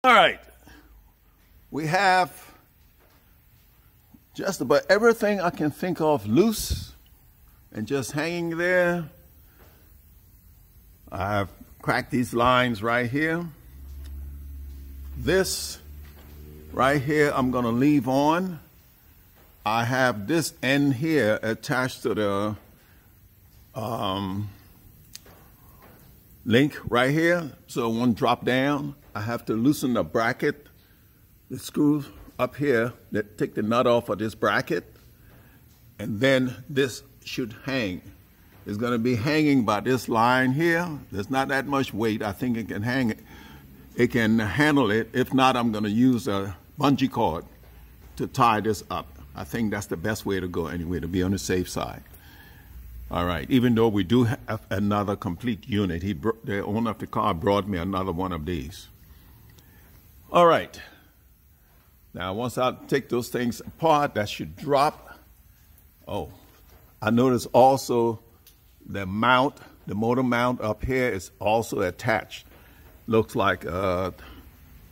All right. We have just about everything I can think of loose and just hanging there. I've cracked these lines right here. This right here I'm going to leave on. I have this end here attached to the link right here, so it won't drop down. I have to loosen the bracket, the screw up here that take the nut off of this bracket, and then this should hang. It's going to be hanging by this line here. There's not that much weight. I think it can hang it. It can handle it. If not, I'm going to use a bungee cord to tie this up. I think that's the best way to go anyway, to be on the safe side. All right, even though we do have another complete unit, the owner of the car brought me another one of these. All right, now once I take those things apart, that should drop. Oh, I notice also the mount, the motor mount up here is also attached. Looks like a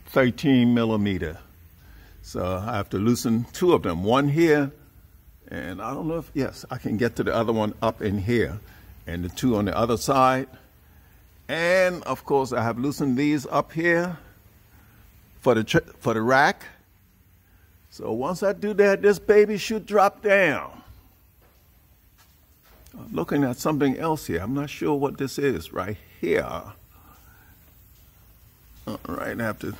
13 millimeter. So I have to loosen two of them, one here, and I don't know if, yes, I can get to the other one up in here, and the two on the other side. And of course I have loosened these up here for the rack. So once I do that, this baby should drop down. I'm looking at something else here. I'm not sure what this is right here. All right, I have to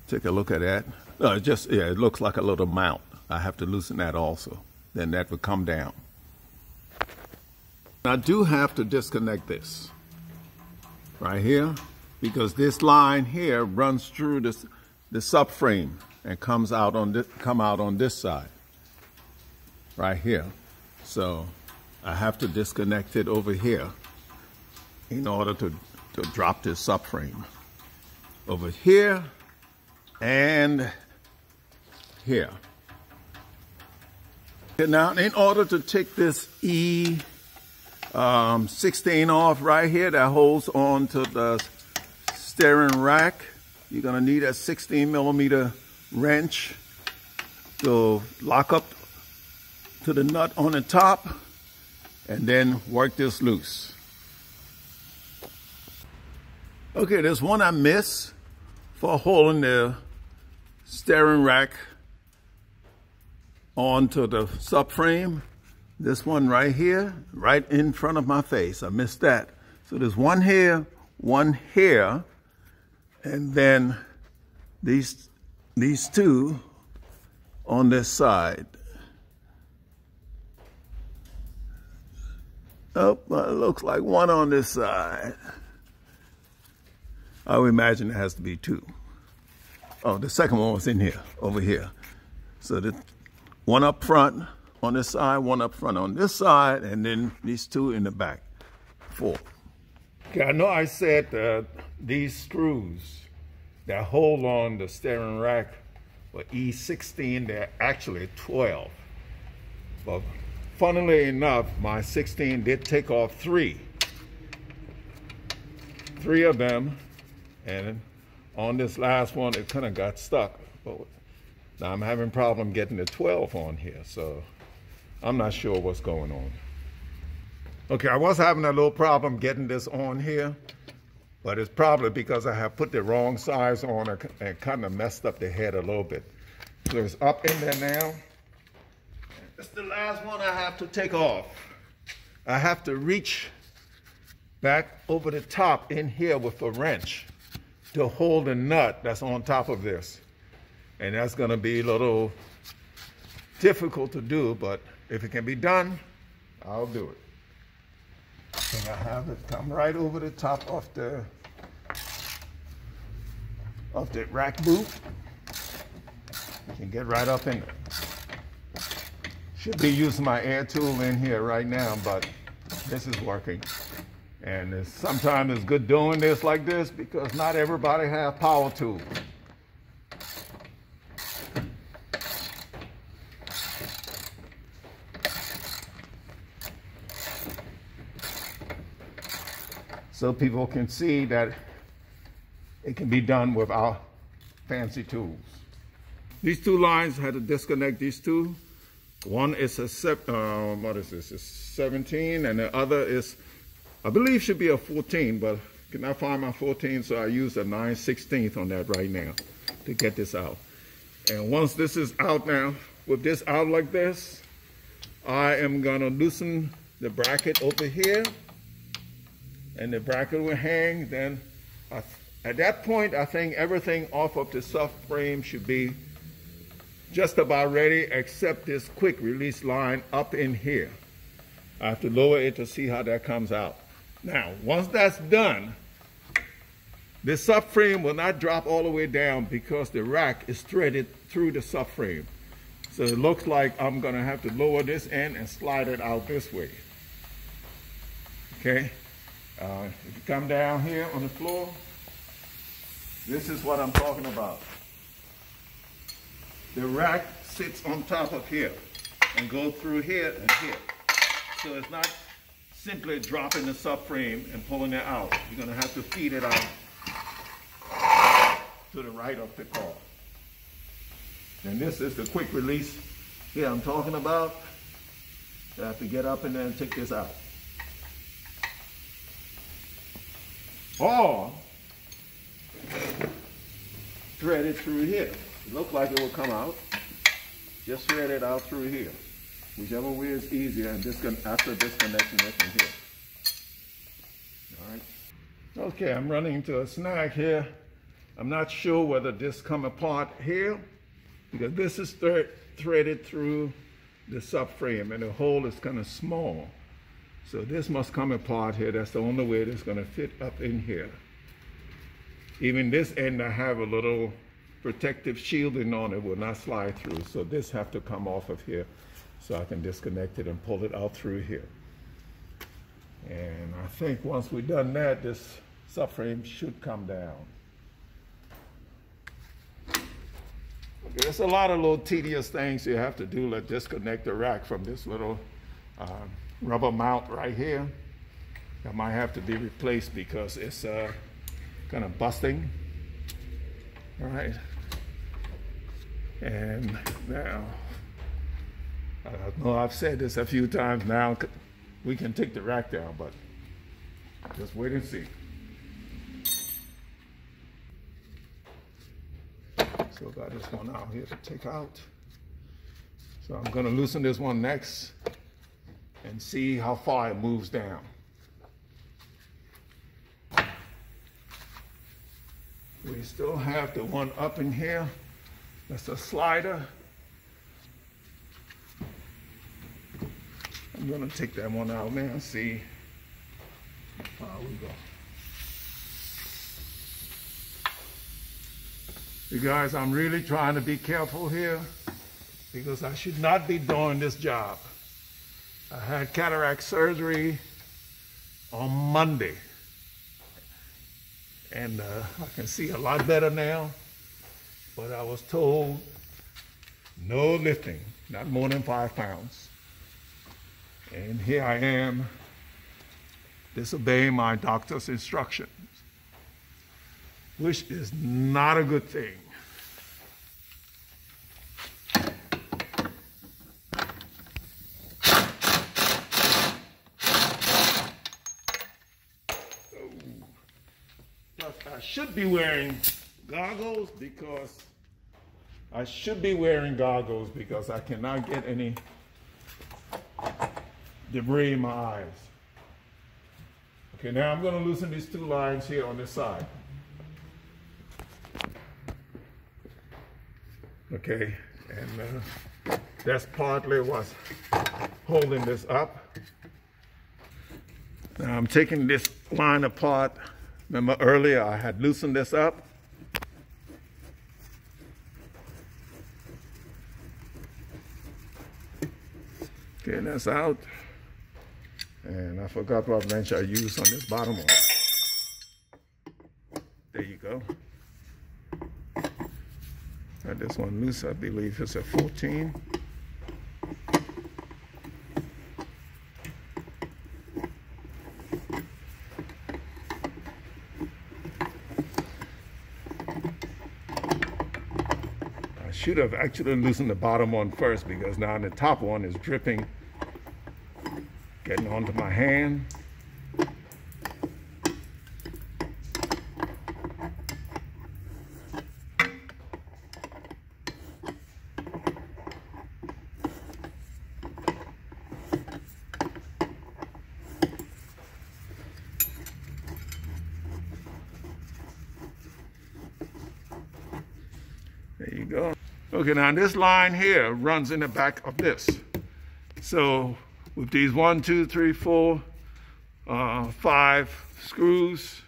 take a look at that. It looks like a little mount. I have to loosen that also. Then that would come down. I do have to disconnect this right here because this line here runs through the subframe and come out on this side right here. So I have to disconnect it over here in order to drop this subframe. Over here and here. Now, in order to take this E16 off right here that holds on to the steering rack, you're going to need a 16 millimeter wrench to lock up to the nut on the top and then work this loose. Okay, there's one I missed for holding the steering rack onto the subframe. This one right here, right in front of my face. I missed that. So there's one here, and then these two on this side. Oh, well, it looks like one on this side. I would imagine it has to be two. Oh, the second one was in here, over here. So the one up front on this side, one up front on this side, and then these two in the back. 4. Okay, I know I said these screws that hold on the steering rack were E16, they're actually 12. But funnily enough, my 16 did take off 3 of them. And on this last one, it kind of got stuck. But now I'm having a problem getting the 12 on here, so I'm not sure what's going on. Okay, I was having a little problem getting this on here, but it's probably because I have put the wrong size on it and kind of messed up the head a little bit. So it's up in there now. It's the last one I have to take off. I have to reach back over the top in here with a wrench to hold the nut that's on top of this. And that's gonna be a little difficult to do, but if it can be done, I'll do it. And I have it come right over the top of the rack boot. You can get right up in it. Should be using my air tool in here right now, but this is working. And sometimes it's good doing this like this because not everybody has power tools. So people can see that it can be done without fancy tools. These two lines had to disconnect these two. One is a what is this? It's 17, and the other is, I believe, should be a 14, but cannot find my 14, so I use a 9/16 on that right now to get this out. And once this is out now, with this out like this, I am gonna loosen the bracket over here, and the bracket will hang. Then at that point, I think everything off of the subframe should be just about ready, except this quick release line up in here. I have to lower it to see how that comes out. Now, once that's done, the subframe will not drop all the way down because the rack is threaded through the subframe. So it looks like I'm gonna have to lower this end and slide it out this way. Okay, if you come down here on the floor, this is what I'm talking about. The rack sits on top of here and goes through here and here. So it's not simply dropping the subframe and pulling it out. You're gonna have to feed it out to the right of the car. And this is the quick release here I'm talking about. I have to get up in there and take this out. Or thread it through here. It looks like it will come out. Just thread it out through here. Whichever way is easier, and after disconnecting it from here. All right. Okay, I'm running into a snag here. I'm not sure whether this come apart here, because this is threaded through the subframe, and the hole is kind of small. So this must come apart here. That's the only way it's going to fit up in here. Even this end, I have a little protective shielding on it, will not slide through. So this have to come off of here so I can disconnect it and pull it out through here. And I think once we've done that, this subframe should come down. Okay, there's a lot of little tedious things you have to do, like disconnect the rack from this little rubber mount right here. That might have to be replaced because it's kind of busting. All right. And now, I know I've said this a few times now, we can take the rack down, but just wait and see. So got this one out here to take out. So I'm gonna loosen this one next and see how far it moves down. We still have the one up in here. That's a slider. I'm gonna take that one out now and see how far we go. You guys, I'm really trying to be careful here because I should not be doing this job. I had cataract surgery on Monday. And I can see a lot better now, but I was told no lifting, not more than 5 pounds. And here I am disobeying my doctor's instructions, which is not a good thing. I should be wearing goggles because I cannot get any debris in my eyes. Okay, now I'm going to loosen these 2 lines here on this side. Okay, and that's partly what's holding this up. Now I'm taking this line apart. Remember earlier I had loosened this up. Okay, that's out. And I forgot what wrench I used on this bottom one. There you go. Got this one loose, I believe it's a 14. should have actually loosened the bottom one first, because now the top one is dripping, getting onto my hand. There you go. Okay, now this line here runs in the back of this. So with these 1, 2, 3, 4, 5 screws,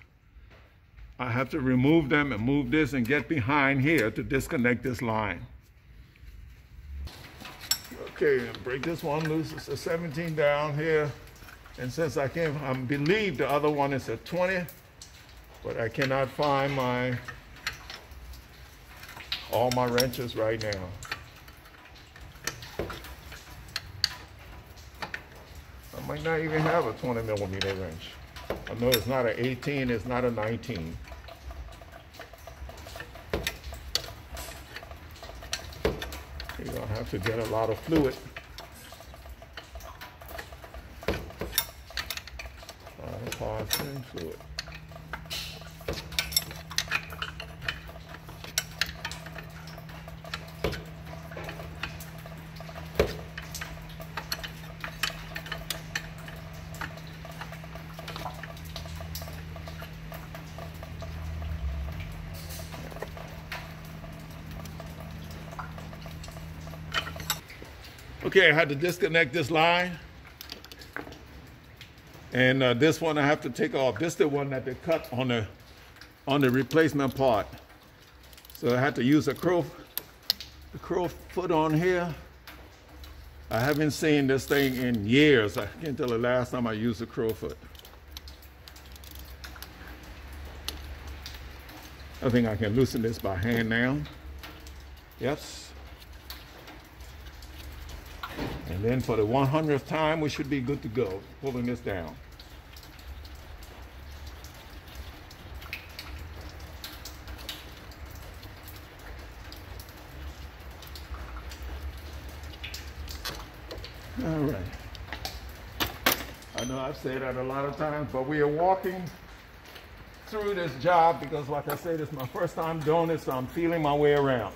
I have to remove them and move this and get behind here to disconnect this line. Okay, and break this one loose. It's a 17 down here. And since I believe the other one is a 20, but I cannot find all my wrenches right now. I might not even have a 20 millimeter wrench. I know it's not an 18, it's not a 19. You're gonna have to get a lot of fluid. A lot of polyethylene fluid. Okay, I had to disconnect this line. And this one I have to take off. This is the one that they cut on the replacement part. So I had to use the Crowfoot on here. I haven't seen this thing in years. I can't tell the last time I used a Crowfoot. I think I can loosen this by hand now. Yes. And then for the 100th time, we should be good to go, pulling this down. All right. I know I've said that a lot of times, but we are walking through this job because, like I said, it's my first time doing it, so I'm feeling my way around.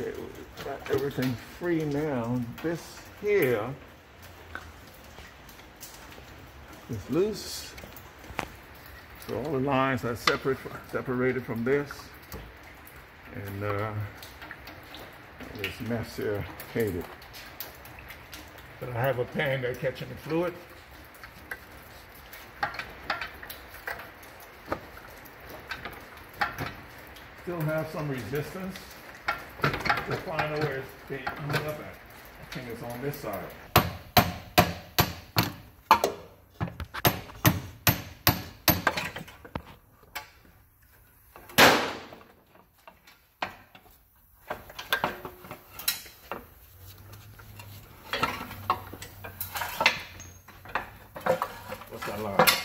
Okay, we've got everything free now. This here is loose. So all the lines are separated from this. And this mess here faded. But I have a pan there catching the fluid. Still have some resistance. To find out where it's being hung up at. I think it's on this side. What's that line?